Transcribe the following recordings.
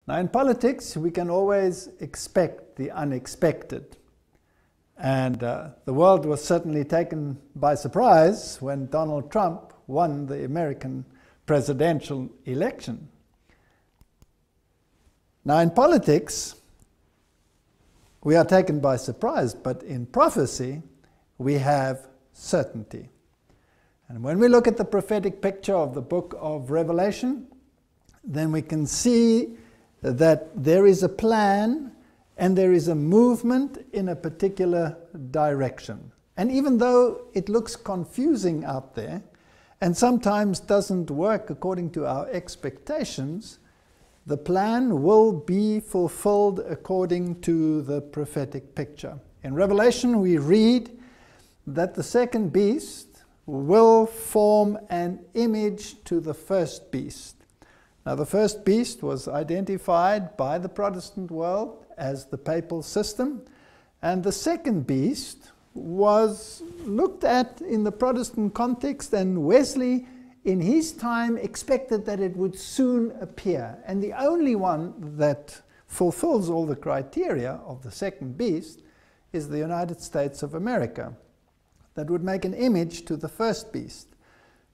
Now, in politics, we can always expect the unexpected. And the world was certainly taken by surprise when Donald Trump won the American presidential election. Now, in politics, we are taken by surprise, but in prophecy, we have certainty. And when we look at the prophetic picture of the book of Revelation, then we can see that there is a plan and there is a movement in a particular direction. And even though it looks confusing out there and sometimes doesn't work according to our expectations, the plan will be fulfilled according to the prophetic picture. In Revelation, we read that the second beast will form an image to the first beast. Now, the first beast was identified by the Protestant world as the papal system, and the second beast was looked at in the Protestant context, and Wesley in his time expected that it would soon appear. And the only one that fulfills all the criteria of the second beast is the United States of America, that would make an image to the first beast.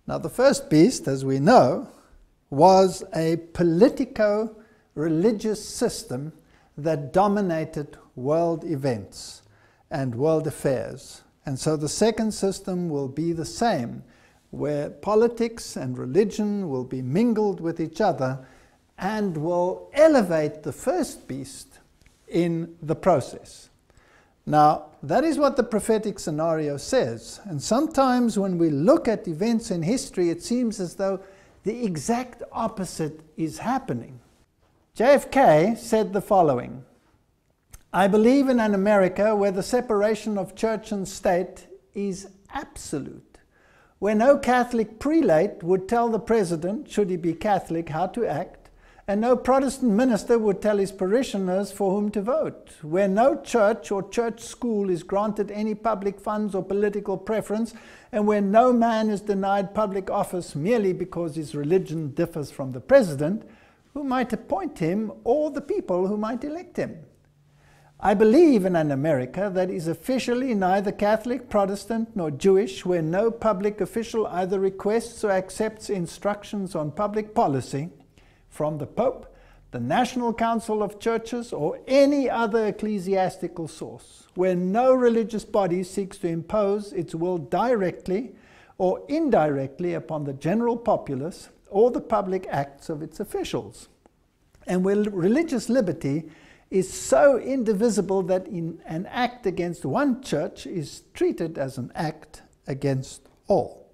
Now, the first beast, as we know, was a politico-religious system that dominated world events and world affairs. And so the second system will be the same, where politics and religion will be mingled with each other and will elevate the first beast in the process. Now, that is what the prophetic scenario says. And sometimes when we look at events in history, it seems as though the exact opposite is happening. JFK said the following: "I believe in an America where the separation of church and state is absolute, where no Catholic prelate would tell the president, should he be Catholic, how to act, and no Protestant minister would tell his parishioners for whom to vote, where no church or church school is granted any public funds or political preference, and where no man is denied public office merely because his religion differs from the president, who might appoint him, or the people who might elect him. I believe in an America that is officially neither Catholic, Protestant, nor Jewish, where no public official either requests or accepts instructions on public policy from the Pope, the National Council of Churches, or any other ecclesiastical source, where no religious body seeks to impose its will directly or indirectly upon the general populace or the public acts of its officials, and where religious liberty is so indivisible that an act against one church is treated as an act against all."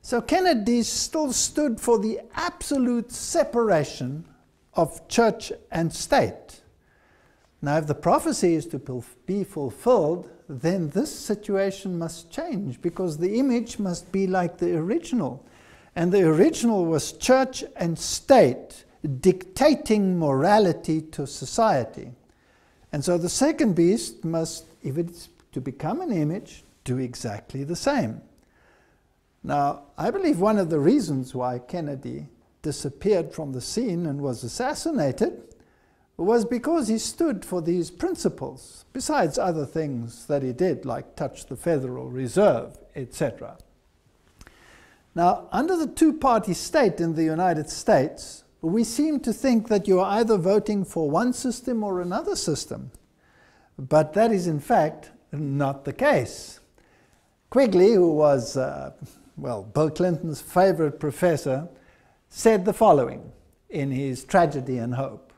So Kennedy still stood for the absolute separation of church and state. Now, if the prophecy is to be fulfilled, then this situation must change, because the image must be like the original. And the original was church and state dictating morality to society. And so the second beast must, if it's to become an image, do exactly the same. Now, I believe one of the reasons why Kennedy disappeared from the scene and was assassinated was because he stood for these principles, besides other things that he did, like touch the Federal Reserve, etc. Now, under the two-party state in the United States, we seem to think that you are either voting for one system or another system. But that is, in fact, not the case. Quigley, who was Bill Clinton's favorite professor, said the following in his Tragedy and Hope: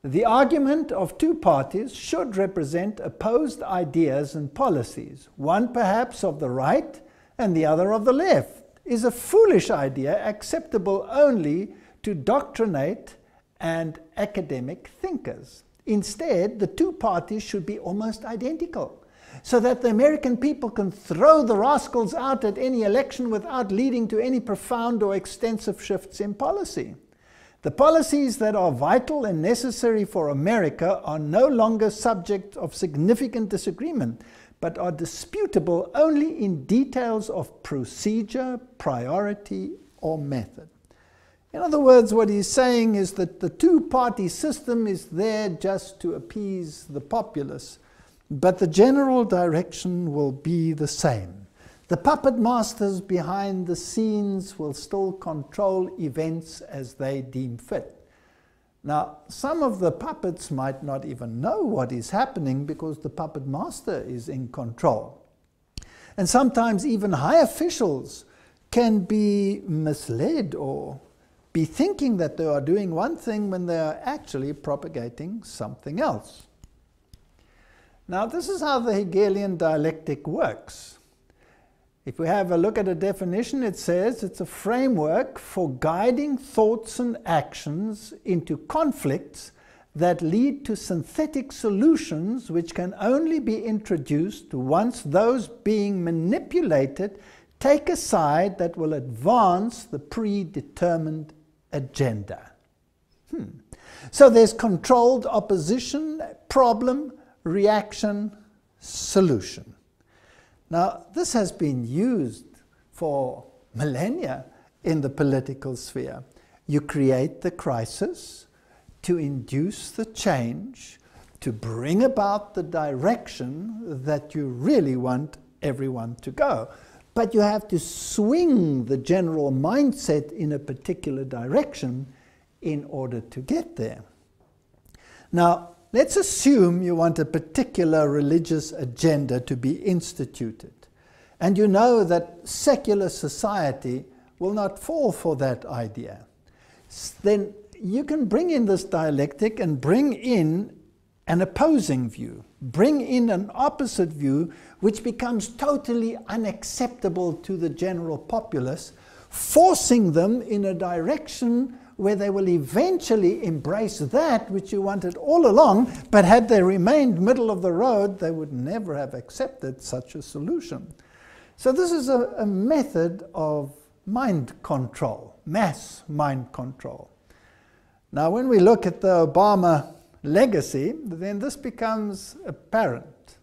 "The argument of two parties should represent opposed ideas and policies. One perhaps of the right and the other of the left is a foolish idea acceptable only to doctrinate and academic thinkers. Instead, the two parties should be almost identical, so that the American people can throw the rascals out at any election without leading to any profound or extensive shifts in policy. The policies that are vital and necessary for America are no longer subject of significant disagreement, but are disputable only in details of procedure, priority, or method." In other words, what he's saying is that the two-party system is there just to appease the populace, but the general direction will be the same. The puppet masters behind the scenes will still control events as they deem fit. Now, some of the puppets might not even know what is happening because the puppet master is in control. And sometimes even high officials can be misled or be thinking that they are doing one thing when they are actually propagating something else. Now, this is how the Hegelian dialectic works. If we have a look at a definition, it says it's a framework for guiding thoughts and actions into conflicts that lead to synthetic solutions which can only be introduced once those being manipulated take a side that will advance the predetermined agenda. So there's controlled opposition, problem, reaction, solution. Now, this has been used for millennia in the political sphere. You create the crisis to induce the change, to bring about the direction that you really want everyone to go. But you have to swing the general mindset in a particular direction in order to get there. Now, let's assume you want a particular religious agenda to be instituted, and you know that secular society will not fall for that idea. Then you can bring in this dialectic and bring in an opposing view, bring in an opposite view which becomes totally unacceptable to the general populace, forcing them in a direction where they will eventually embrace that which you wanted all along, but had they remained middle of the road, they would never have accepted such a solution. So this is a method of mind control, mass mind control. Now, when we look at the Obama legacy, then this becomes apparent.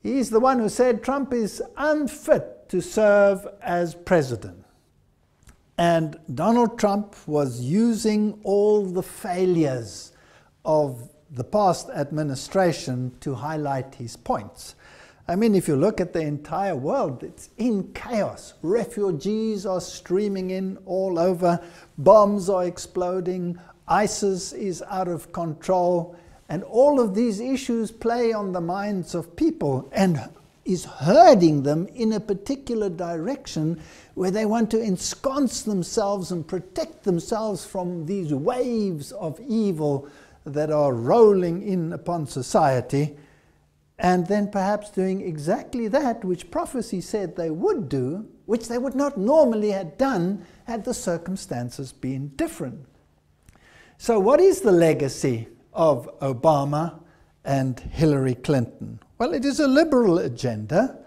He's the one who said Trump is unfit to serve as president. And Donald Trump was using all the failures of the past administration to highlight his points. I mean, if you look at the entire world, it's in chaos. Refugees are streaming in all over. Bombs are exploding. ISIS is out of control. And all of these issues play on the minds of people and is herding them in a particular direction where they want to ensconce themselves and protect themselves from these waves of evil that are rolling in upon society, and then perhaps doing exactly that which prophecy said they would do, which they would not normally have done had the circumstances been different. So what is the legacy of Obama and Hillary Clinton? Well, it is a liberal agenda.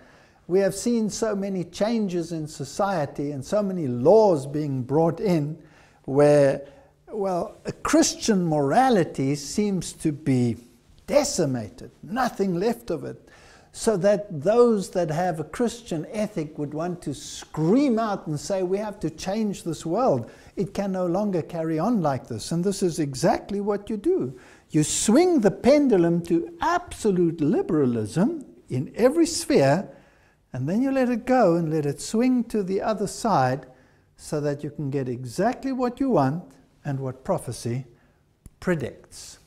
We have seen so many changes in society and so many laws being brought in where, well, a Christian morality seems to be decimated, nothing left of it, so that those that have a Christian ethic would want to scream out and say, we have to change this world. It can no longer carry on like this. And this is exactly what you do. You swing the pendulum to absolute liberalism in every sphere, and then you let it go and let it swing to the other side so that you can get exactly what you want and what prophecy predicts.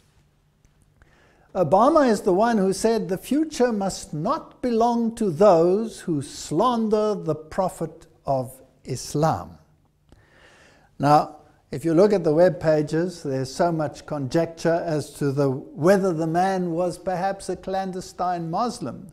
Obama is the one who said the future must not belong to those who slander the Prophet of Islam. Now, if you look at the web pages, there's so much conjecture as to whether the man was perhaps a clandestine Muslim.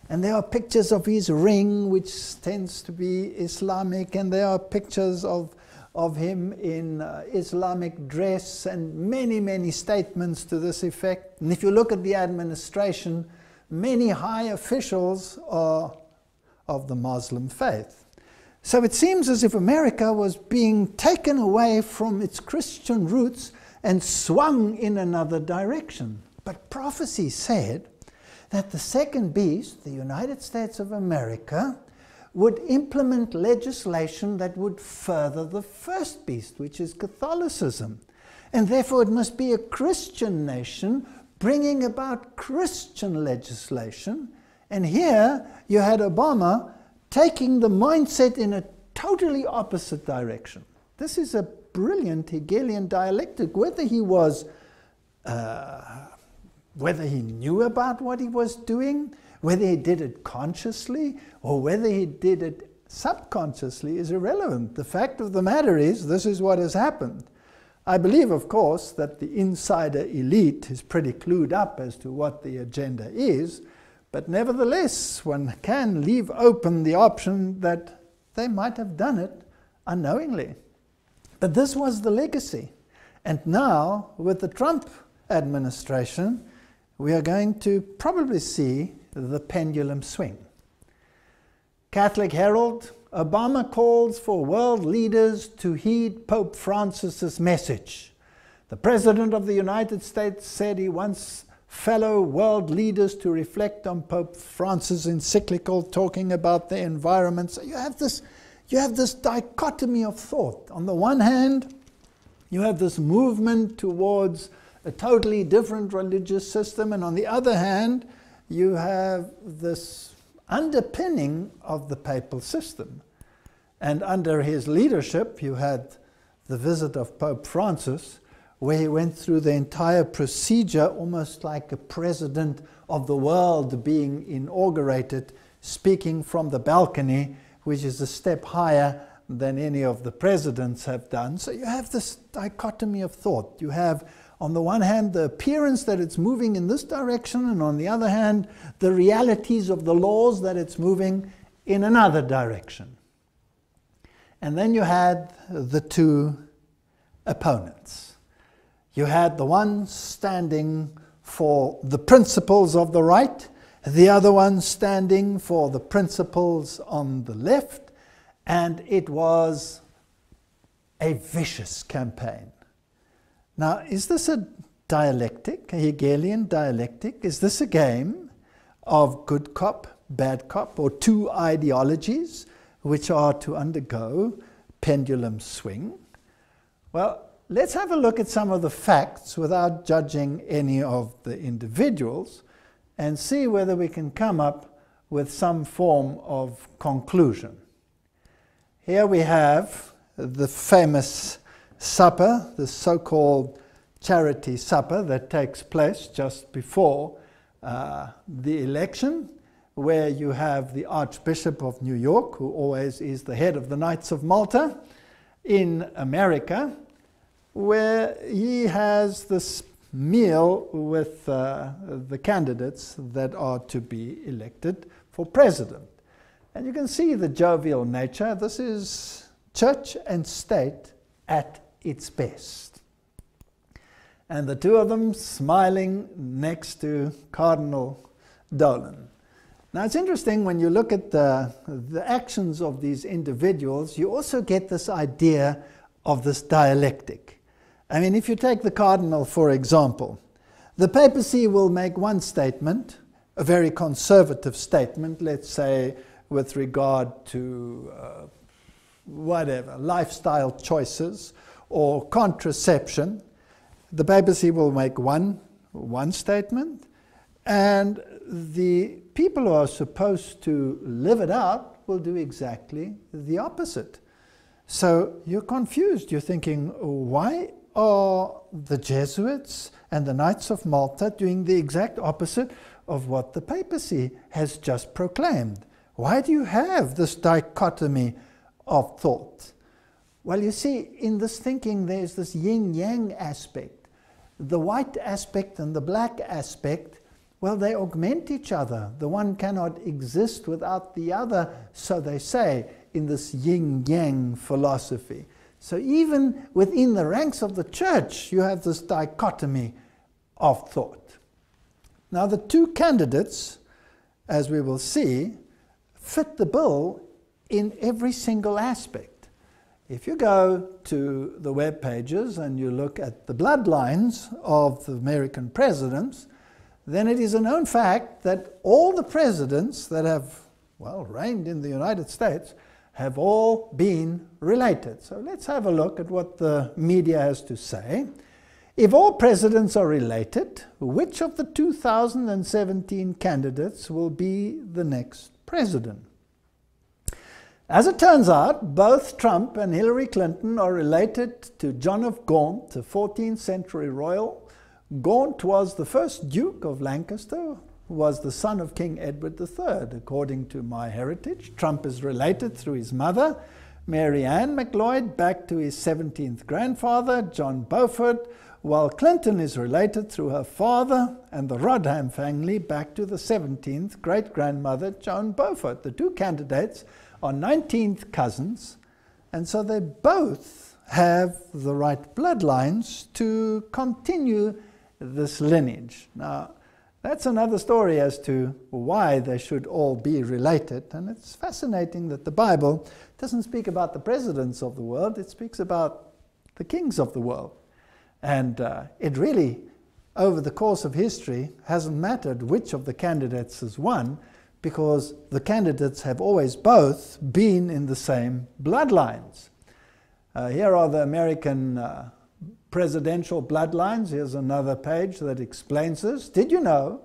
And there are pictures of his ring, which tends to be Islamic, and there are pictures of him in Islamic dress, and many, many statements to this effect. And if you look at the administration, many high officials are of the Muslim faith. So it seems as if America was being taken away from its Christian roots and swung in another direction. But prophecy said that the second beast, the United States of America, would implement legislation that would further the first beast, which is Catholicism. And therefore it must be a Christian nation bringing about Christian legislation. And here you had Obama taking the mindset in a totally opposite direction. This is a brilliant Hegelian dialectic. Whether he knew about what he was doing, whether he did it consciously or whether he did it subconsciously is irrelevant. The fact of the matter is, this is what has happened. I believe, of course, that the insider elite is pretty clued up as to what the agenda is, but nevertheless, one can leave open the option that they might have done it unknowingly. But this was the legacy. And now, with the Trump administration, we are going to probably see the pendulum swing. Catholic Herald, Obama calls for world leaders to heed Pope Francis's message. The President of the United States said he wants fellow world leaders to reflect on Pope Francis' encyclical talking about the environment. So you have this dichotomy of thought. On the one hand, you have this movement towards a totally different religious system, and on the other hand, you have this underpinning of the papal system. And under his leadership, you had the visit of Pope Francis, where he went through the entire procedure, almost like a president of the world being inaugurated, speaking from the balcony, which is a step higher than any of the presidents have done. So you have this dichotomy of thought. You have, on the one hand, the appearance that it's moving in this direction, and on the other hand, the realities of the laws that it's moving in another direction. And then you had the two opponents. You had the one standing for the principles of the right, the other one standing for the principles on the left, and it was a vicious campaign. Now, is this a dialectic, a Hegelian dialectic? Is this a game of good cop, bad cop, or two ideologies which are to undergo pendulum swing? Well, let's have a look at some of the facts without judging any of the individuals and see whether we can come up with some form of conclusion. Here we have the famous supper, the so-called charity supper that takes place just before the election, where you have the Archbishop of New York, who always is the head of the Knights of Malta in America, where he has this meal with the candidates that are to be elected for president. And you can see the jovial nature. This is church and state at its best. And the two of them smiling next to Cardinal Dolan. Now it's interesting when you look at the actions of these individuals, you also get this idea of this dialectic. I mean, if you take the Cardinal, for example, the papacy will make one statement, a very conservative statement, let's say with regard to whatever, lifestyle choices or contraception. The papacy will make one statement, and the people who are supposed to live it out will do exactly the opposite. So you're confused. You're thinking, why are the Jesuits and the Knights of Malta doing the exact opposite of what the papacy has just proclaimed? Why do you have this dichotomy of thought? Well, you see, in this thinking there's this yin-yang aspect. The white aspect and the black aspect, well, they augment each other. The one cannot exist without the other, so they say, in this yin-yang philosophy. So even within the ranks of the church, you have this dichotomy of thought. Now, the two candidates, as we will see, fit the bill in every single aspect. If you go to the web pages and you look at the bloodlines of the American presidents, then it is a known fact that all the presidents that have well, reigned in the United States have all been related. So let's have a look at what the media has to say. If all presidents are related, which of the 2017 candidates will be the next president? As it turns out, both Trump and Hillary Clinton are related to John of Gaunt, a 14th century royal. Gaunt was the first Duke of Lancaster, who was the son of King Edward III, according to MyHeritage. Trump is related through his mother, Mary Ann McLeod, back to his 17th grandfather, John Beaufort, while Clinton is related through her father and the Rodham family back to the 17th great-grandmother, Joan Beaufort. The two candidates are 19th cousins, and so they both have the right bloodlines to continue this lineage. Now, that's another story as to why they should all be related, and it's fascinating that the Bible doesn't speak about the presidents of the world, it speaks about the kings of the world. And it really, over the course of history, hasn't mattered which of the candidates has won, because the candidates have always both been in the same bloodlines. Here are the American presidential bloodlines. Here's another page that explains this. Did you know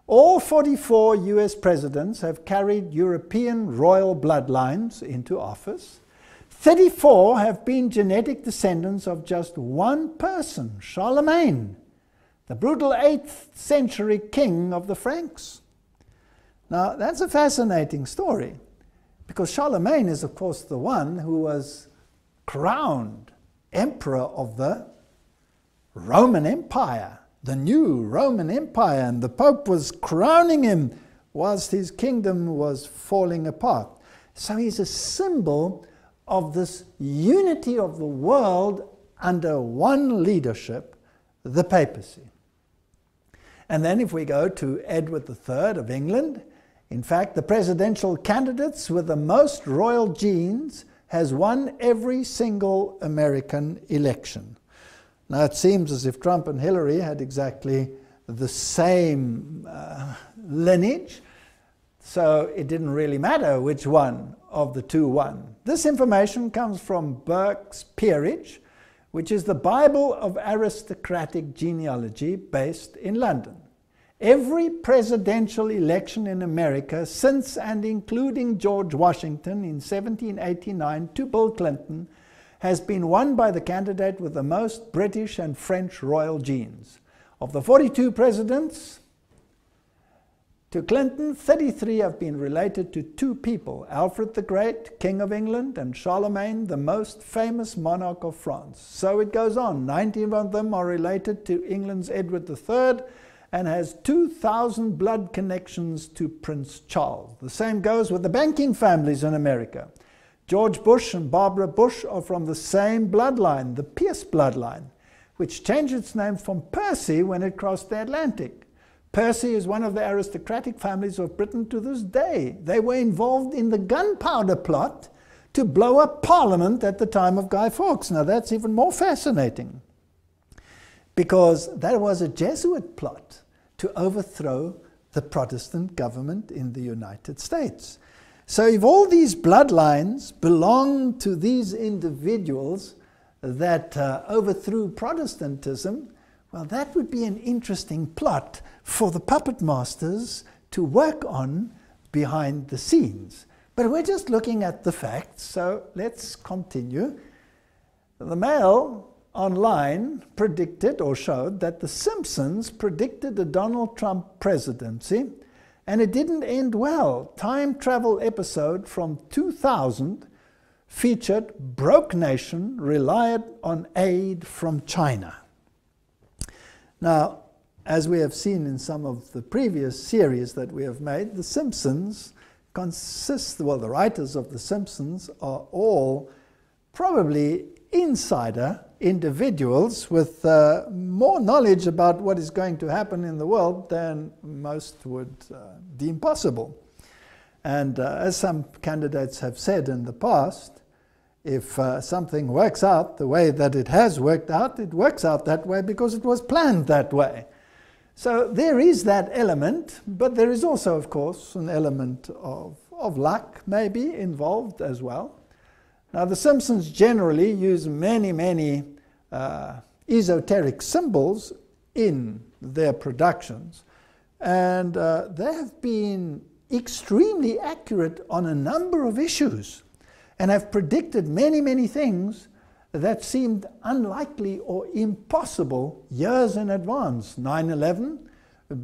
all 44 US presidents have carried European royal bloodlines into office? 34 have been genetic descendants of just one person, Charlemagne, the brutal 8th century king of the Franks. Now, that's a fascinating story, because Charlemagne is, of course, the one who was crowned emperor of the Roman Empire, the new Roman Empire, and the Pope was crowning him whilst his kingdom was falling apart. So he's a symbol of this unity of the world under one leadership, the papacy. And then if we go to Edward III of England, in fact, the presidential candidates with the most royal genes has won every single American election. Now, it seems as if Trump and Hillary had exactly the same lineage, so it didn't really matter which one of the two won. This information comes from Burke's Peerage, which is the Bible of aristocratic genealogy based in London. Every presidential election in America since and including George Washington in 1789 to Bill Clinton has been won by the candidate with the most British and French royal genes. Of the 42 presidents to Clinton, 33 have been related to two people, Alfred the Great, King of England, and Charlemagne, the most famous monarch of France. So it goes on. 19 of them are related to England's Edward III and has 2,000 blood connections to Prince Charles. The same goes with the banking families in America. George Bush and Barbara Bush are from the same bloodline, the Pierce bloodline, which changed its name from Percy when it crossed the Atlantic. Percy is one of the aristocratic families of Britain to this day. They were involved in the gunpowder plot to blow up Parliament at the time of Guy Fawkes. Now that's even more fascinating, because that was a Jesuit plot to overthrow the Protestant government in the United States. So if all these bloodlines belong to these individuals that overthrew Protestantism, well, that would be an interesting plot for the puppet masters to work on behind the scenes. But we're just looking at the facts, so let's continue. The Mail online predicted or showed that The Simpsons predicted a Donald Trump presidency, and it didn't end well. Time travel episode from 2000 featured Broke Nation relied on aid from China. Now, as we have seen in some of the previous series that we have made, The Simpsons consist, well, the writers of The Simpsons are all probably insider individuals with more knowledge about what is going to happen in the world than most would deem possible. And as some candidates have said in the past, if something works out the way that it has worked out, it works out that way because it was planned that way. So there is that element, but there is also, of course, an element of of luck maybe involved as well. Now the Simpsons generally use many esoteric symbols in their productions, and they have been extremely accurate on a number of issues and have predicted many things that seemed unlikely or impossible years in advance. 9/11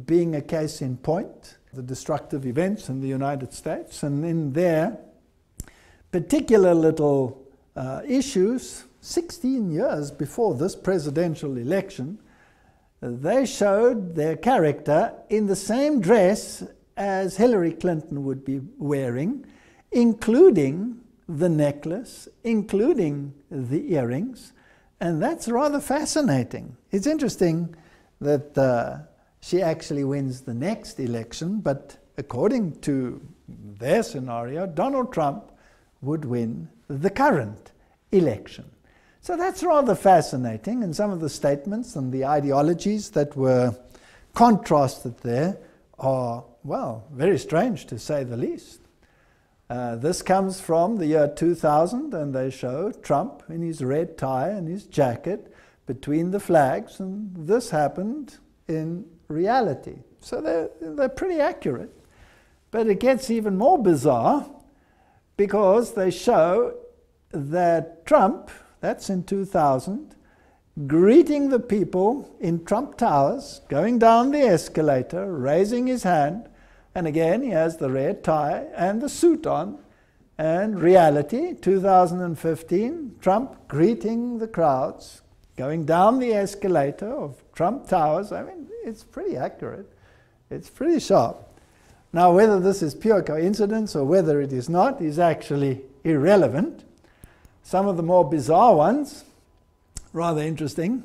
being a case in point, the destructive events in the United States, and in their particular little issues, 16 years before this presidential election, they showed their character in the same dress as Hillary Clinton would be wearing, including the necklace, including the earrings, and that's rather fascinating. It's interesting that she actually wins the next election, but according to their scenario, Donald Trump would win the current election. So that's rather fascinating, and some of the statements and the ideologies that were contrasted there are, well, very strange to say the least. This comes from the year 2000, and they show Trump in his red tie and his jacket between the flags, and this happened in reality. So they're pretty accurate. But it gets even more bizarre because they show that Trump, that's in 2000, greeting the people in Trump Towers, going down the escalator, raising his hand, and again he has the red tie and the suit on. And reality, 2015, Trump greeting the crowds, going down the escalator of Trump Towers. I mean, it's pretty accurate. It's pretty sharp. Now, whether this is pure coincidence or whether it is not is actually irrelevant. Some of the more bizarre ones, rather interesting,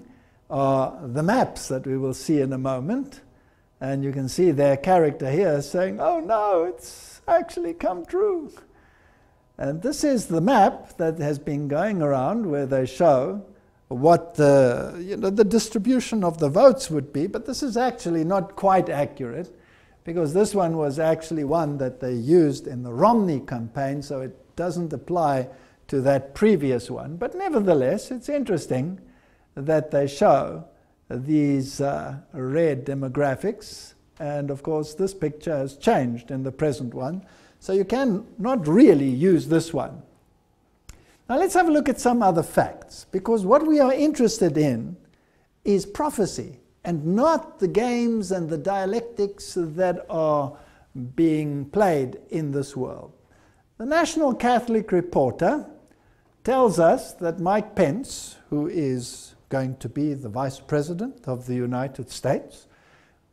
are the maps that we will see in a moment. And you can see their character here saying, oh no, it's actually come true. And this is the map that has been going around where they show what the distribution of the votes would be, but this is actually not quite accurate, because this one was actually one that they used in the Romney campaign, so it doesn't apply to that previous one. But nevertheless, it's interesting that they show these red demographics, and of course this picture has changed in the present one, so you can not really use this one. Now let's have a look at some other facts, because what we are interested in is prophecy and not the games and the dialectics that are being played in this world. The National Catholic Reporter tells us that Mike Pence, who is going to be the Vice President of the United States,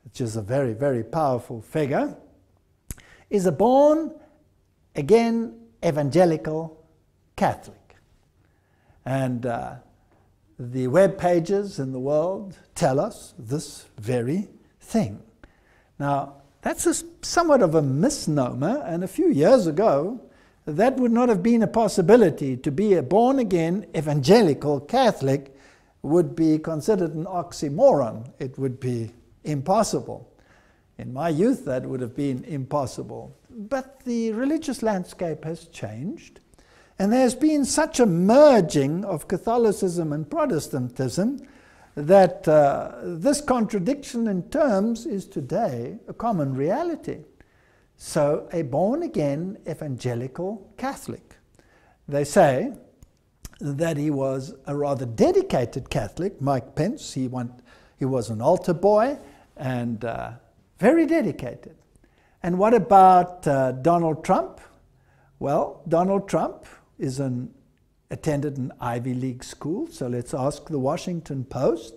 which is a very powerful figure, is a born-again evangelical Catholic. And the web pages in the world tell us this very thing. Now, that's somewhat of a misnomer, and a few years ago, that would not have been a possibility. To be a born-again evangelical Catholic would be considered an oxymoron. It would be impossible. In my youth, that would have been impossible. But the religious landscape has changed, and there's been such a merging of Catholicism and Protestantism that this contradiction in terms is today a common reality. So, a born-again evangelical Catholic. They say that he was a rather dedicated Catholic, Mike Pence. He was an altar boy and very dedicated. And what about Donald Trump? Well, Donald Trump attended an Ivy League school, so let's ask the Washington Post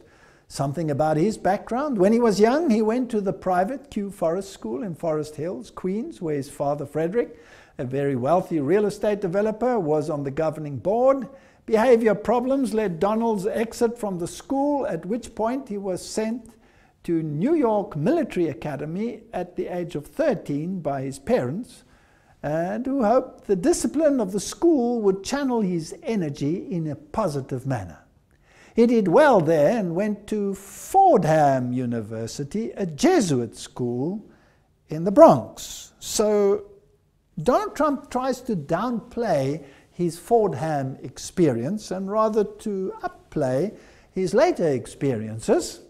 something about his background. When he was young, he went to the private Kew Forest School in Forest Hills, Queens, where his father, Frederick, a very wealthy real estate developer, was on the governing board. Behavior problems led Donald's exit from the school, at which point he was sent to New York Military Academy at the age of 13 by his parents, and who hoped the discipline of the school would channel his energy in a positive manner. He did well there and went to Fordham University, a Jesuit school in the Bronx. So Donald Trump tries to downplay his Fordham experience and rather to upplay his later experiences.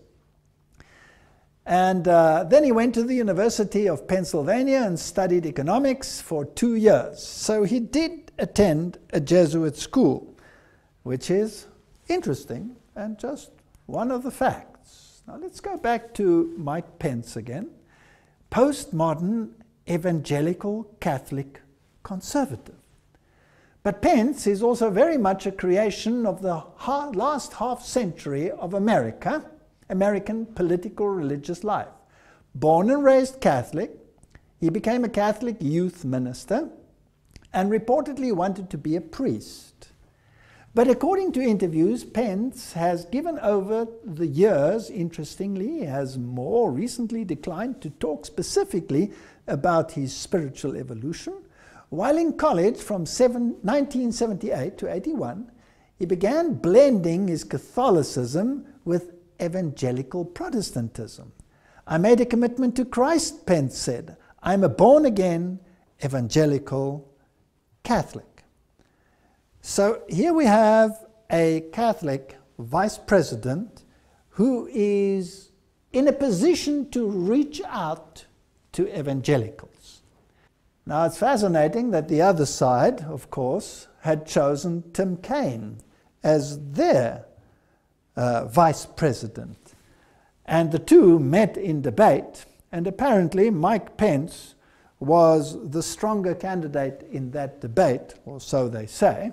And then he went to the University of Pennsylvania and studied economics for 2 years. So he did attend a Jesuit school, which is interesting and just one of the facts. Now let's go back to Mike Pence again. Postmodern evangelical Catholic conservative. But Pence is also very much a creation of the last half century of American political religious life. Born and raised Catholic, he became a Catholic youth minister and reportedly wanted to be a priest. But according to interviews, Pence has given over the years, interestingly, has more recently declined to talk specifically about his spiritual evolution. While in college from 1978 to 81, he began blending his Catholicism with evangelical Protestantism. I made a commitment to Christ, Pence said. I'm a born-again evangelical Catholic. So here we have a Catholic vice president who is in a position to reach out to evangelicals. Now it's fascinating that the other side, of course, had chosen Tim Kaine as their vice president. And the two met in debate, and apparently Mike Pence was the stronger candidate in that debate, or so they say.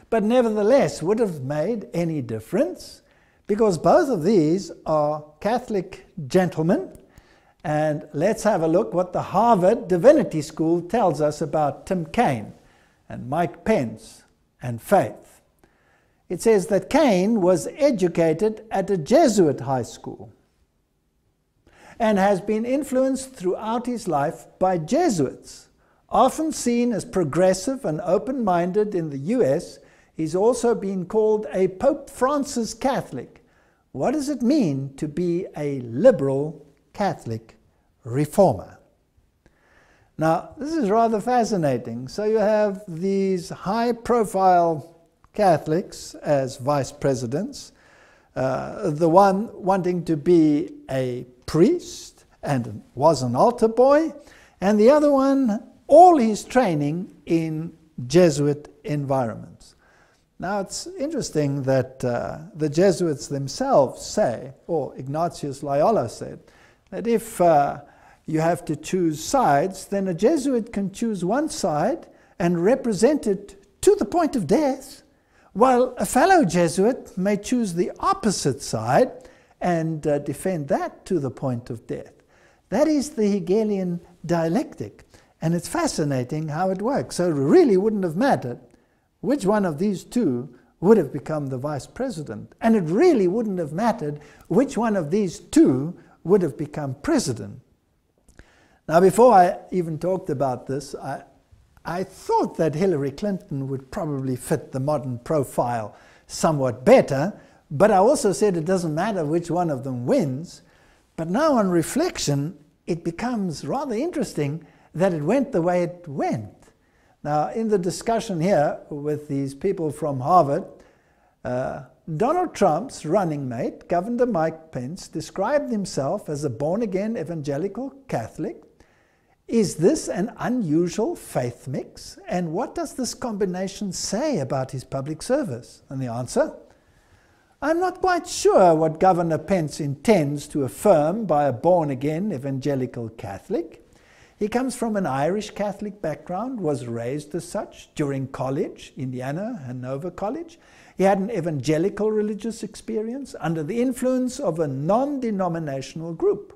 But nevertheless, would have made any difference, because both of these are Catholic gentlemen. And let's have a look what the Harvard Divinity School tells us about Tim Kaine and Mike Pence and faith. It says that Kaine was educated at a Jesuit high school and has been influenced throughout his life by Jesuits. Often seen as progressive and open-minded in the US, he's also been called a Pope Francis Catholic. What does it mean to be a liberal Catholic reformer? Now, this is rather fascinating. So you have these high-profile Catholics as vice presidents, the one wanting to be a priest and was an altar boy, and the other one, all his training in Jesuit environments. Now, it's interesting that the Jesuits themselves say, or Ignatius Loyola said, that if you have to choose sides, then a Jesuit can choose one side and represent it to the point of death, while a fellow Jesuit may choose the opposite side and defend that to the point of death. That is the Hegelian dialectic, and it's fascinating how it works. So it really wouldn't have mattered which one of these two would have become the vice president, and it really wouldn't have mattered which one of these two would have become president. Now, before I even talked about this, I thought that Hillary Clinton would probably fit the modern profile somewhat better, but I also said it doesn't matter which one of them wins. But now on reflection, it becomes rather interesting that it went the way it went. Now, in the discussion here with these people from Harvard, Donald Trump's running mate, Governor Mike Pence, described himself as a born-again evangelical Catholic. Is this an unusual faith mix? And what does this combination say about his public service? And the answer? I'm not quite sure what Governor Pence intends to affirm by a born-again evangelical Catholic. He comes from an Irish Catholic background, was raised as such during college, Indiana Hanover College. He had an evangelical religious experience under the influence of a non-denominational group.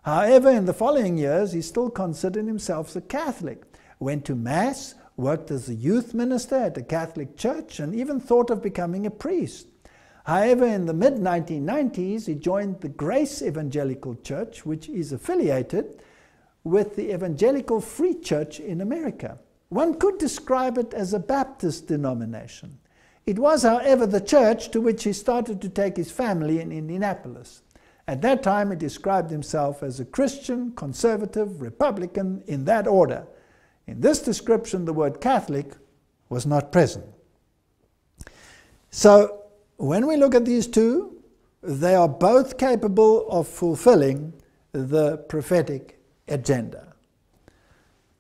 However, in the following years, he still considered himself a Catholic, went to Mass, worked as a youth minister at a Catholic church, and even thought of becoming a priest. However, in the mid-1990s, he joined the Grace Evangelical Church, which is affiliated with the Evangelical Free Church in America. One could describe it as a Baptist denomination. It was, however, the church to which he started to take his family in Indianapolis. At that time, he described himself as a Christian, conservative, Republican, in that order. In this description, the word Catholic was not present. So when we look at these two, they are both capable of fulfilling the prophetic agenda.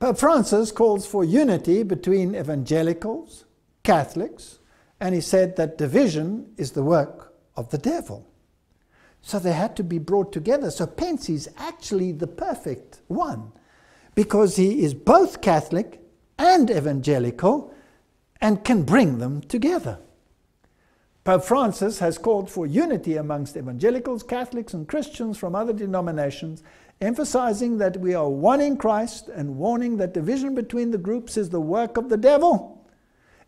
Pope Francis calls for unity between evangelicals, Catholics, and he said that division is the work of the devil. So they had to be brought together. So Pence is actually the perfect one, because he is both Catholic and evangelical and can bring them together. Pope Francis has called for unity amongst evangelicals, Catholics, and Christians from other denominations, emphasizing that we are one in Christ and warning that division between the groups is the work of the devil.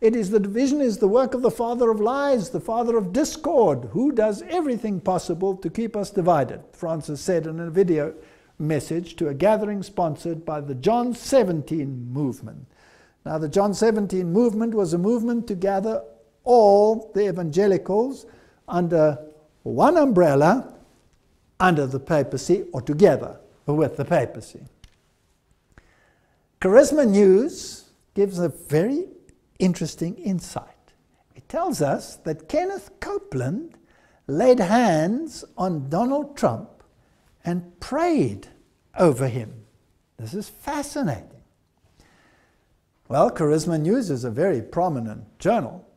Division is the work of the father of lies, the father of discord, who does everything possible to keep us divided, Francis said in a video message to a gathering sponsored by the John 17 movement. Now, the John 17 movement was a movement to gather all the evangelicals under one umbrella, under the papacy, or together with the papacy. Charisma News gives a very interesting insight. It tells us that Kenneth Copeland laid hands on Donald Trump and prayed over him. This is fascinating. Well, Charisma News is a very prominent journal.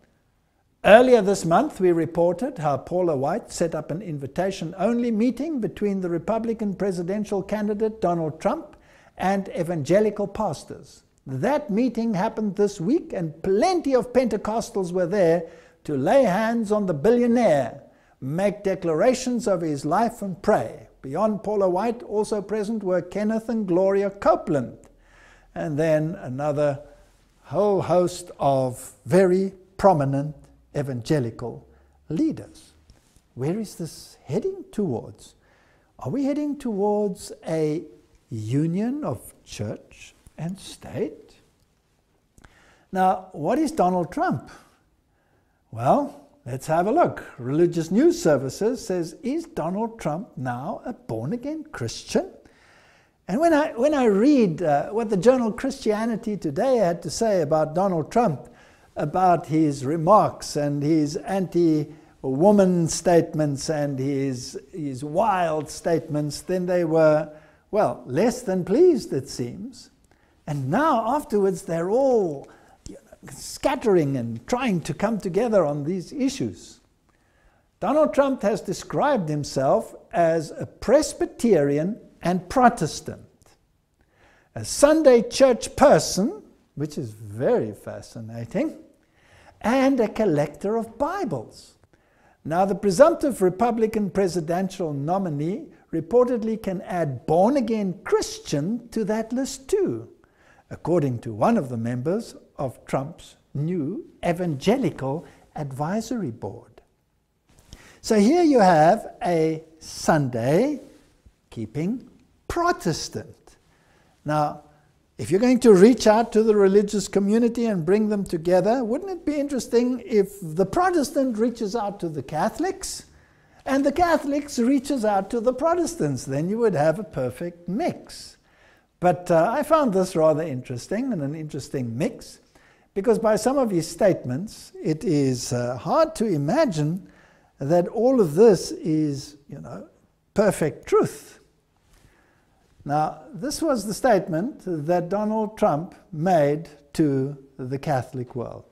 Earlier this month, we reported how Paula White set up an invitation-only meeting between the Republican presidential candidate Donald Trump and evangelical pastors. That meeting happened this week, and plenty of Pentecostals were there to lay hands on the billionaire, make declarations of his life, and pray. Beyond Paula White, also present were Kenneth and Gloria Copeland, and then another whole host of very prominent evangelical leaders. Where is this heading towards? Are we heading towards a union of church and state? Now, what is Donald Trump? Well, let's have a look. Religious News Services says, is Donald Trump now a born-again Christian? And when I read what the journal Christianity Today had to say about Donald Trump, about his remarks and his anti-woman statements and his wild statements, then they were, well, less than pleased, it seems. And now, afterwards, they're all scattering and trying to come together on these issues. Donald Trump has described himself as a Presbyterian and Protestant, a Sunday church person, which is very fascinating, and a collector of Bibles. Now, the presumptive Republican presidential nominee reportedly can add born-again Christian to that list too, according to one of the members of Trump's new evangelical advisory board. So here you have a Sunday-keeping Protestant. Now, if you're going to reach out to the religious community and bring them together, wouldn't it be interesting if the Protestant reaches out to the Catholics and the Catholics reaches out to the Protestants? Then you would have a perfect mix. But I found this rather interesting, and an interesting mix, because by some of his statements, it is hard to imagine that all of this is, perfect truth. Now, this was the statement that Donald Trump made to the Catholic world.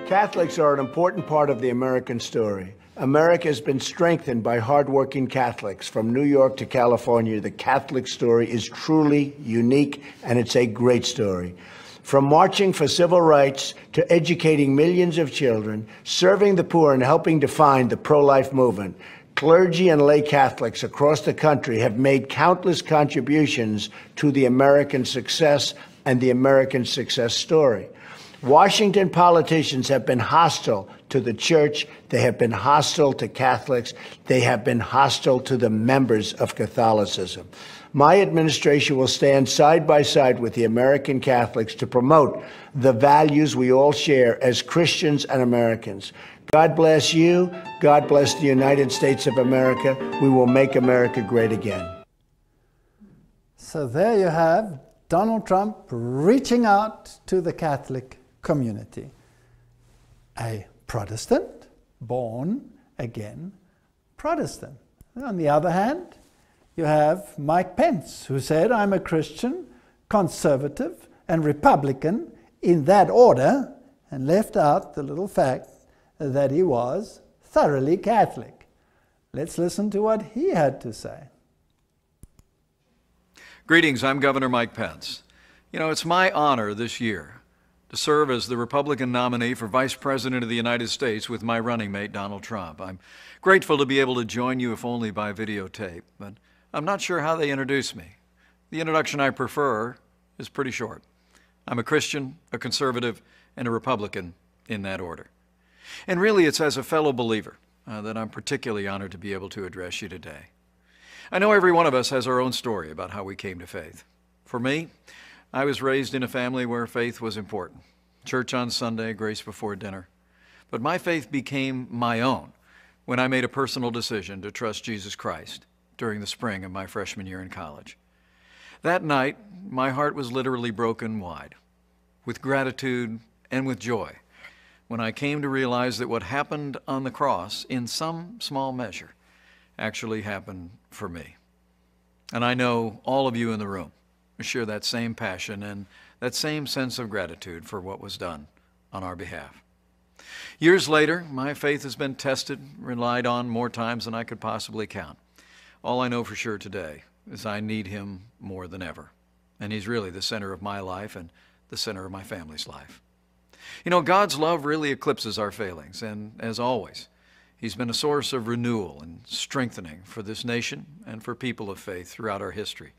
Catholics are an important part of the American story. America has been strengthened by hardworking Catholics. From New York to California, the Catholic story is truly unique, and it's a great story. From marching for civil rights to educating millions of children, serving the poor, and helping define the pro-life movement, clergy and lay Catholics across the country have made countless contributions to the American success and the American success story. Washington politicians have been hostile to the church. They have been hostile to Catholics. They have been hostile to the members of Catholicism. My administration will stand side by side with the American Catholics to promote the values we all share as Christians and Americans. God bless you. God bless the United States of America. We will make America great again. So there you have Donald Trump reaching out to the Catholic community. A Protestant, born again Protestant. On the other hand, you have Mike Pence, who said, I'm a Christian, conservative, and Republican in that order, and left out the little fact that he was thoroughly Catholic. Let's listen to what he had to say. Greetings, I'm Governor Mike Pence. You know, it's my honor this year to serve as the Republican nominee for Vice President of the United States with my running mate, Donald Trump. I'm grateful to be able to join you, if only by videotape, but I'm not sure how they introduce me. The introduction I prefer is pretty short. I'm a Christian, a conservative, and a Republican in that order. And really, it's as a fellow believer that I'm particularly honored to be able to address you today. I know every one of us has our own story about how we came to faith. For me, I was raised in a family where faith was important. Church on Sunday, grace before dinner. But my faith became my own when I made a personal decision to trust Jesus Christ during the spring of my freshman year in college. That night, my heart was literally broken wide, with gratitude and with joy, when I came to realize that what happened on the cross, in some small measure, actually happened for me. And I know all of you in the room share that same passion and that same sense of gratitude for what was done on our behalf. Years later, my faith has been tested, relied on more times than I could possibly count. All I know for sure today is I need Him more than ever. And He's really the center of my life and the center of my family's life. You know, God's love really eclipses our failings, and as always, He's been a source of renewal and strengthening for this nation and for people of faith throughout our history.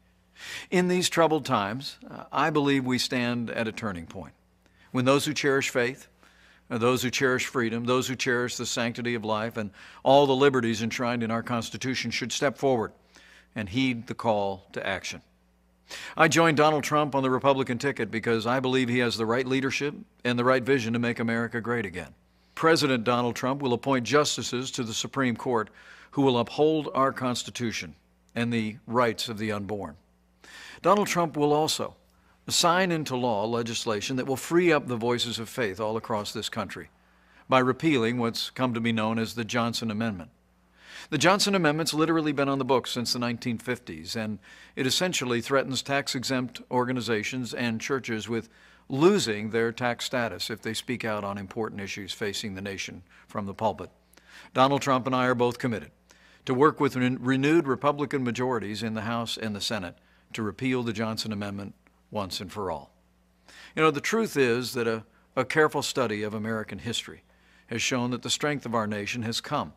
In these troubled times, I believe we stand at a turning point, when those who cherish faith, those who cherish freedom, those who cherish the sanctity of life and all the liberties enshrined in our Constitution should step forward and heed the call to action. I joined Donald Trump on the Republican ticket because I believe he has the right leadership and the right vision to make America great again. President Donald Trump will appoint justices to the Supreme Court who will uphold our Constitution and the rights of the unborn. Donald Trump will also sign into law legislation that will free up the voices of faith all across this country by repealing what's come to be known as the Johnson Amendment. The Johnson Amendment's literally been on the books since the 1950s, and it essentially threatens tax-exempt organizations and churches with losing their tax status if they speak out on important issues facing the nation from the pulpit. Donald Trump and I are both committed to work with renewed Republican majorities in the House and the Senate to repeal the Johnson Amendment once and for all. You know, the truth is that a careful study of American history has shown that the strength of our nation has come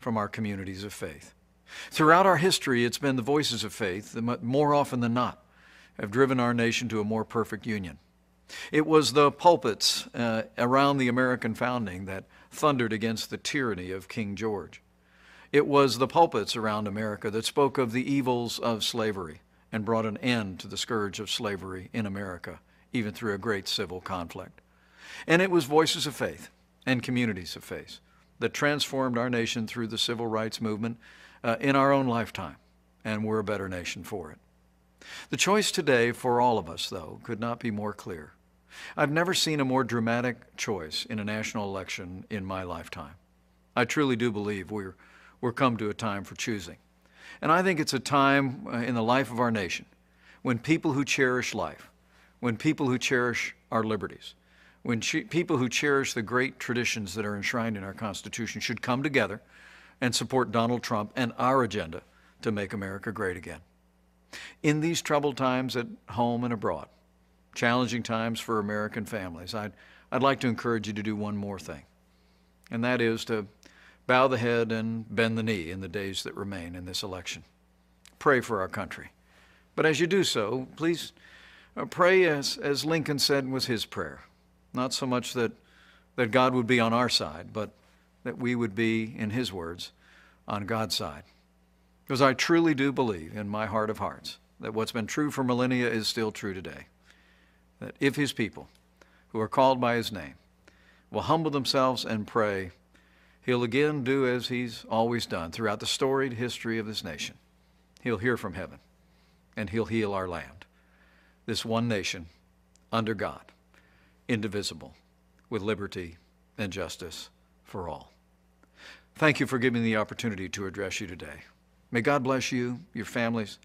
from our communities of faith. Throughout our history, it's been the voices of faith that more often than not have driven our nation to a more perfect union. It was the pulpits around the American founding that thundered against the tyranny of King George. It was the pulpits around America that spoke of the evils of slavery and brought an end to the scourge of slavery in America, even through a great civil conflict. And it was voices of faith and communities of faith that transformed our nation through the civil rights movement in our own lifetime, and we're a better nation for it. The choice today for all of us, though, could not be more clear. I've never seen a more dramatic choice in a national election in my lifetime. I truly do believe we're come to a time for choosing. And I think it's a time in the life of our nation when people who cherish life, when people who cherish our liberties, when people who cherish the great traditions that are enshrined in our Constitution should come together and support Donald Trump and our agenda to make America great again. In these troubled times at home and abroad, challenging times for American families, I'd like to encourage you to do one more thing, and that is to bow the head and bend the knee in the days that remain in this election. Pray for our country. But as you do so, please pray as Lincoln said was his prayer. Not so much that God would be on our side, but that we would be, in his words, on God's side. Because I truly do believe in my heart of hearts that what's been true for millennia is still true today. That if his people, who are called by his name, will humble themselves and pray, he'll again do as he's always done throughout the storied history of this nation. He'll hear from heaven, and he'll heal our land. This one nation, under God, indivisible, with liberty and justice for all. Thank you for giving me the opportunity to address you today. May God bless you, your families,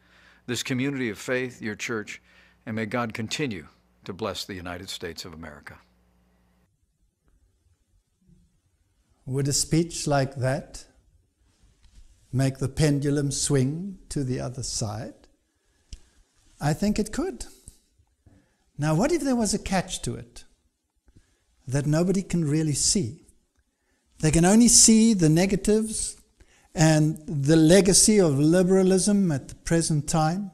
this community of faith, your church, and may God continue to bless the United States of America. Would a speech like that make the pendulum swing to the other side? I think it could. Now, what if there was a catch to it that nobody can really see? They can only see the negatives and the legacy of liberalism at the present time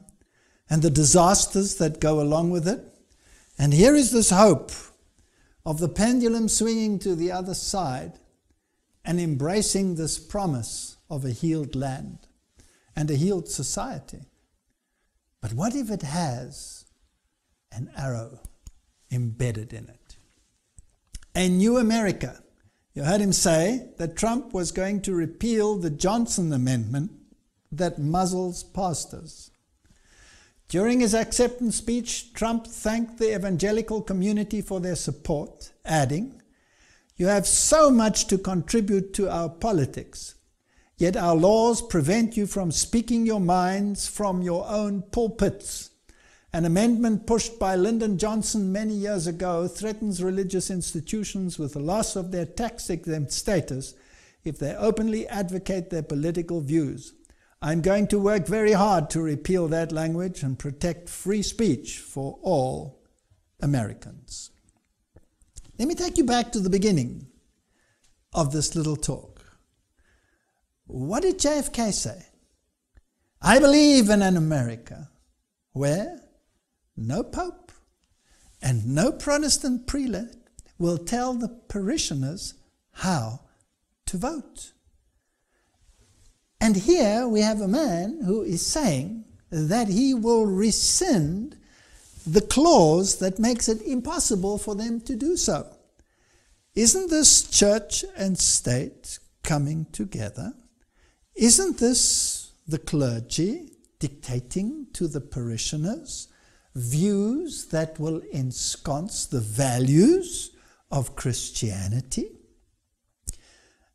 and the disasters that go along with it. And here is this hope of the pendulum swinging to the other side and embracing this promise of a healed land and a healed society. But what if it has an arrow embedded in it? A new America. You heard him say that Trump was going to repeal the Johnson Amendment that muzzles pastors. During his acceptance speech, Trump thanked the evangelical community for their support, adding, "You have so much to contribute to our politics, yet our laws prevent you from speaking your minds from your own pulpits. An amendment pushed by Lyndon Johnson many years ago threatens religious institutions with the loss of their tax-exempt status if they openly advocate their political views. I'm going to work very hard to repeal that language and protect free speech for all Americans." Let me take you back to the beginning of this little talk. What did JFK say? "I believe in an America where no pope and no Protestant prelate will tell the parishioners how to vote." And here we have a man who is saying that he will rescind the clause that makes it impossible for them to do so. Isn't this church and state coming together? Isn't this the clergy dictating to the parishioners views that will ensconce the values of Christianity?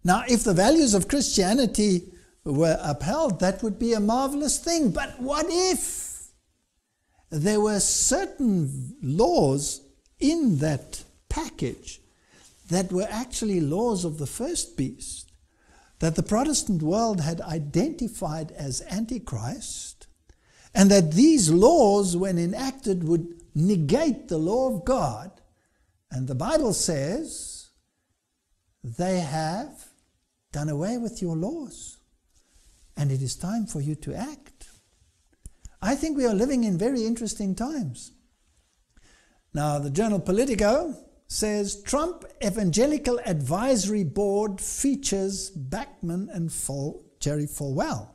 Now, if the values of Christianity were upheld, that would be a marvelous thing. But what if there were certain laws in that package that were actually laws of the first beast, that the Protestant world had identified as Antichrist, and that these laws, when enacted, would negate the law of God? And the Bible says they have done away with your laws, and it is time for you to act. I think we are living in very interesting times. Now, the journal Politico says Trump Evangelical Advisory Board features Bachman and Jerry Falwell.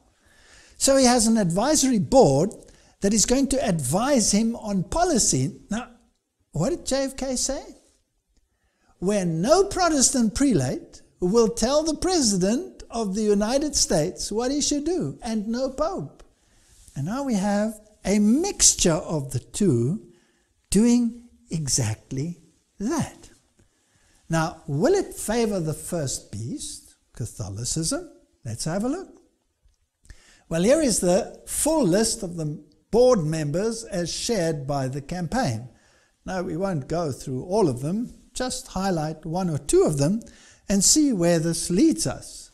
So he has an advisory board that is going to advise him on policy. Now, what did JFK say? Where no Protestant prelate will tell the President of the United States what he should do, and no Pope. And now we have a mixture of the two doing exactly that. Now, will it favor the first beast, Catholicism? Let's have a look. Well, here is the full list of the board members as shared by the campaign. Now, we won't go through all of them, just highlight one or two of them and see where this leads us.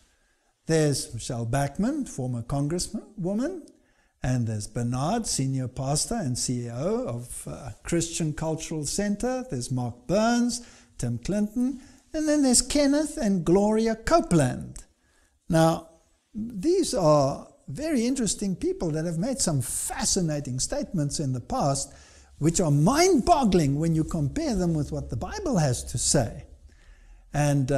There's Michelle Bachmann, former congresswoman, and there's Bernard, senior pastor and CEO of Christian Cultural Center. There's Mark Burns, Tim Clinton, and then there's Kenneth and Gloria Copeland. Now, these are very interesting people that have made some fascinating statements in the past, which are mind-boggling when you compare them with what the Bible has to say. And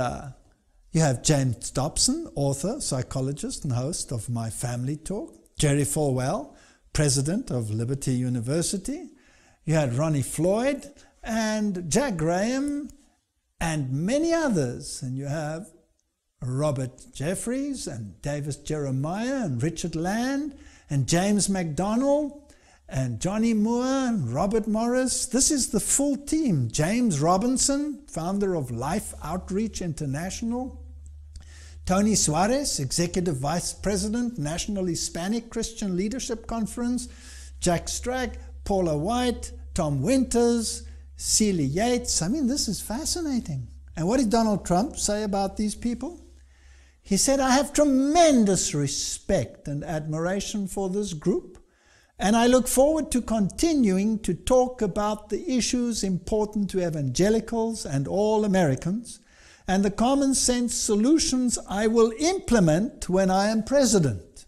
you have James Dobson, author, psychologist, and host of My Family Talk. Jerry Falwell, president of Liberty University. You had Ronnie Floyd and Jack Graham and many others. And you have Robert Jeffries and Davis Jeremiah and Richard Land and James MacDonald and Johnny Moore and Robert Morris. This is the full team. James Robinson, founder of Life Outreach International. Tony Suarez, Executive Vice President, National Hispanic Christian Leadership Conference. Jack Strag, Paula White, Tom Winters, Celia Yates. I mean, this is fascinating. And what did Donald Trump say about these people? He said, I have tremendous respect and admiration for this group, and I look forward to continuing to talk about the issues important to evangelicals and all Americans, and the common sense solutions I will implement when I am president.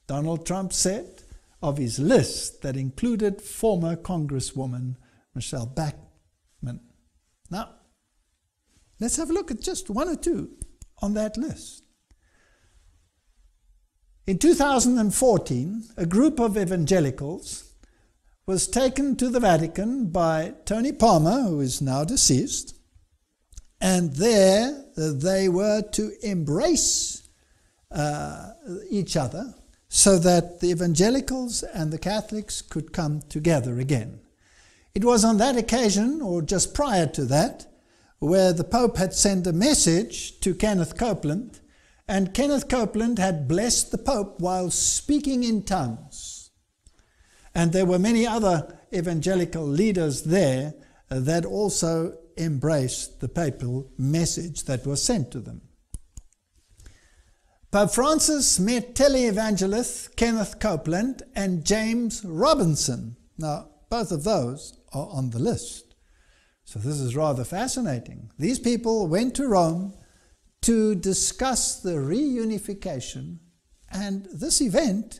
Donald Trump said of his list that included former Congresswoman Michelle Bachmann. Now, let's have a look at just one or two on that list. In 2014, a group of evangelicals was taken to the Vatican by Tony Palmer, who is now deceased, and there they were to embrace each other so that the evangelicals and the Catholics could come together again. It was on that occasion, or just prior to that, where the Pope had sent a message to Kenneth Copeland, and Kenneth Copeland had blessed the Pope while speaking in tongues. And there were many other evangelical leaders there that also embraced the papal message that was sent to them. Pope Francis met televangelist Kenneth Copeland and James Robinson. Now, both of those are on the list. So this is rather fascinating. These people went to Rome to discuss the reunification, and this event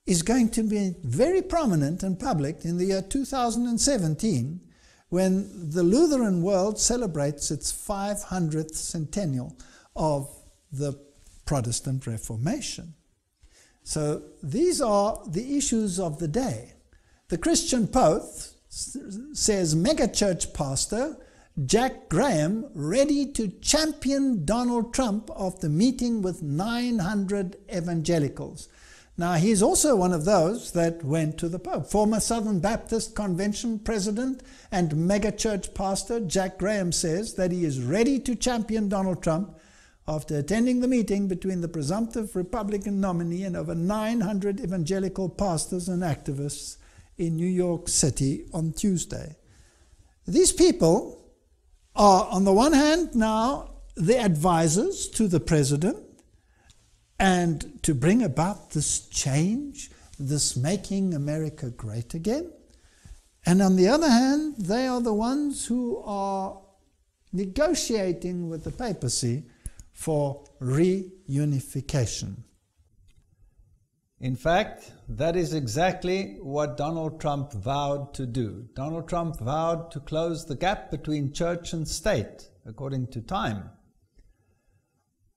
is going to be very prominent and public in the year 2017, when the Lutheran world celebrates its 500th centennial of the Protestant Reformation. So these are the issues of the day. The Christian Post says megachurch pastor Jack Graham ready to champion Donald Trump after meeting with 900 evangelicals. Now, he's also one of those that went to the Pope. Former Southern Baptist Convention president and megachurch pastor Jack Graham says that he is ready to champion Donald Trump after attending the meeting between the presumptive Republican nominee and over 900 evangelical pastors and activists in New York City on Tuesday. These people are, on the one hand, now the advisors to the president, and to bring about this change, this making America great again. And on the other hand, they are the ones who are negotiating with the papacy for reunification. In fact, that is exactly what Donald Trump vowed to do. Donald Trump vowed to close the gap between church and state, according to Time.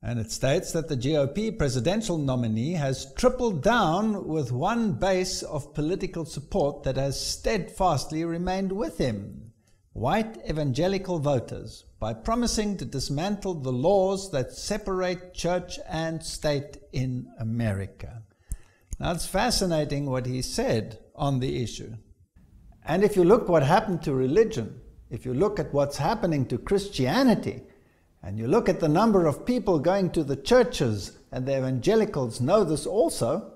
And it states that the GOP presidential nominee has tripled down with one base of political support that has steadfastly remained with him: white evangelical voters, by promising to dismantle the laws that separate church and state in America. Now, it's fascinating what he said on the issue. And if you look what happened to religion, if you look at what's happening to Christianity, and you look at the number of people going to the churches, and the evangelicals know this also,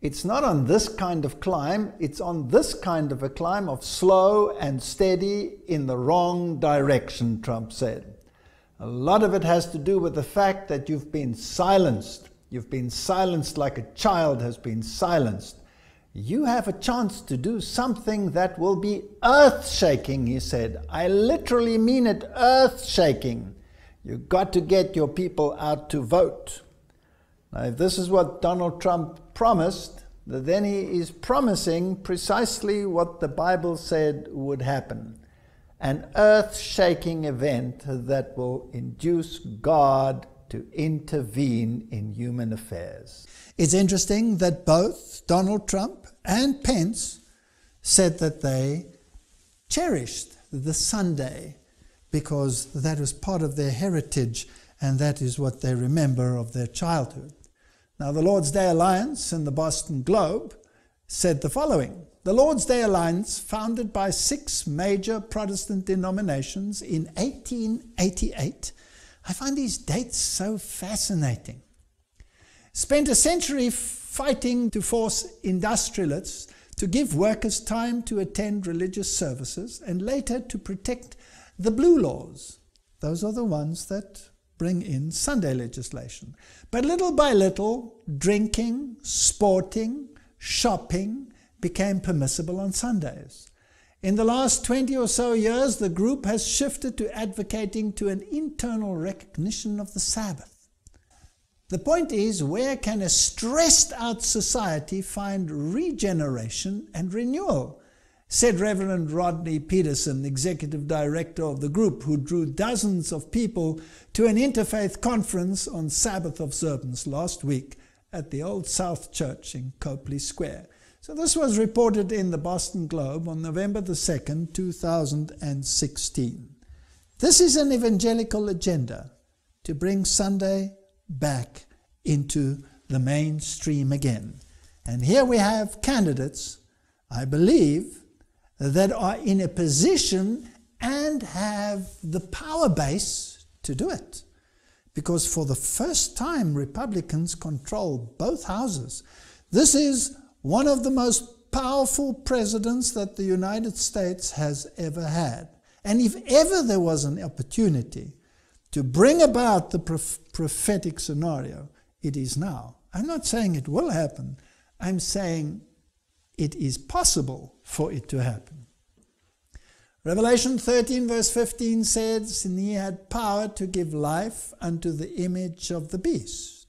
it's not on this kind of climb, it's on this kind of a climb of slow and steady in the wrong direction, Trump said. A lot of it has to do with the fact that you've been silenced. You've been silenced like a child has been silenced. You have a chance to do something that will be earth-shaking, he said. I literally mean it, earth-shaking. You've got to get your people out to vote. Now, if this is what Donald Trump promised, then he is promising precisely what the Bible said would happen. An earth-shaking event that will induce God to intervene in human affairs. It's interesting that both Donald Trump and Pence said that they cherished the Sunday because that was part of their heritage and that is what they remember of their childhood. Now, the Lord's Day Alliance and the Boston Globe said the following: "The Lord's Day Alliance, founded by 6 major Protestant denominations in 1888," I find these dates so fascinating, "spent a century fighting to force industrialists to give workers time to attend religious services and later to protect the blue laws." Those are the ones that bring in Sunday legislation. "But little by little, drinking, sporting, shopping became permissible on Sundays. In the last 20 or so years, the group has shifted to advocating to an internal recognition of the Sabbath." The point is, where can a stressed out society find regeneration and renewal? Said Reverend Rodney Peterson, executive director of the group, who drew dozens of people to an interfaith conference on Sabbath observance last week at the Old South Church in Copley Square. So this was reported in the Boston Globe on November the 2nd, 2016. This is an evangelical agenda to bring Sunday back into the mainstream again. And here we have candidates, I believe, that are in a position and have the power base to do it. Because for the first time, Republicans control both houses. This is one of the most powerful presidents that the United States has ever had. And if ever there was an opportunity to bring about the prophetic scenario, it is now. I'm not saying it will happen. I'm saying it is possible for it to happen. Revelation 13 verse 15 says, "And he had power to give life unto the image of the beast,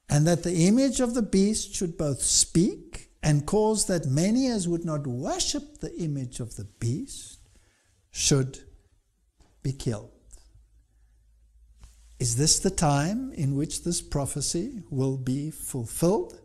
and that the image of the beast should both speak and cause that many as would not worship the image of the beast should be killed." Is this the time in which this prophecy will be fulfilled?